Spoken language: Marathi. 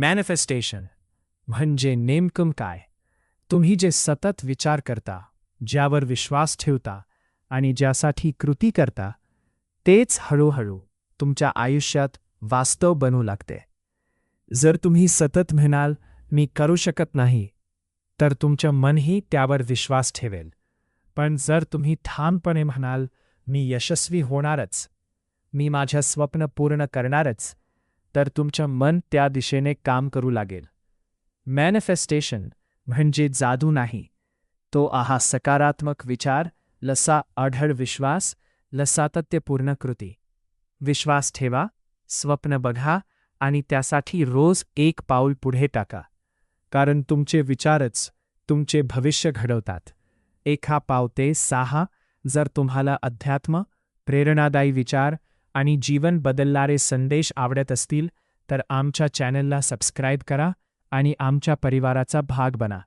मॅनिफेस्टेशन म्हणजे नेमकं काय? तुम्ही जे सतत विचार करता, ज्यावर विश्वास ठेवता आणि ज्यासाठी कृती करता, तेच हळूहळू तुमच्या आयुष्यात वास्तव बनू लागते. जर तुम्ही सतत म्हणाल, मी करू शकत नाही, तर तुमचं मनही त्यावर विश्वास ठेवेल. पण जर तुम्ही ठामपणे म्हणाल, मी यशस्वी होणारच, मी माझ्या स्वप्न पूर्ण करणारच, तर तुमचं मन त्या दिशेने काम करू लागेल. मॅनिफेस्टेशन म्हणजे जादू नाही, तो सकारात्मक विचार, लसा अढळ विश्वास, सातत्यपूर्ण कृती. विश्वास ठेवा, स्वप्न बघा आणि त्यासाठी रोज एक पाऊल पुढे टाका. कारण तुमचे विचारच तुमचे भविष्य घडवतात. 1 पाव ते 6. जर तुम्हाला अध्यात्म, प्रेरणादायी विचार आणि जीवन बदलणारे संदेश आवडत असतील तर आमच्या चॅनलला सबस्क्राईब करा आणि आमच्या परिवाराचा भाग बना.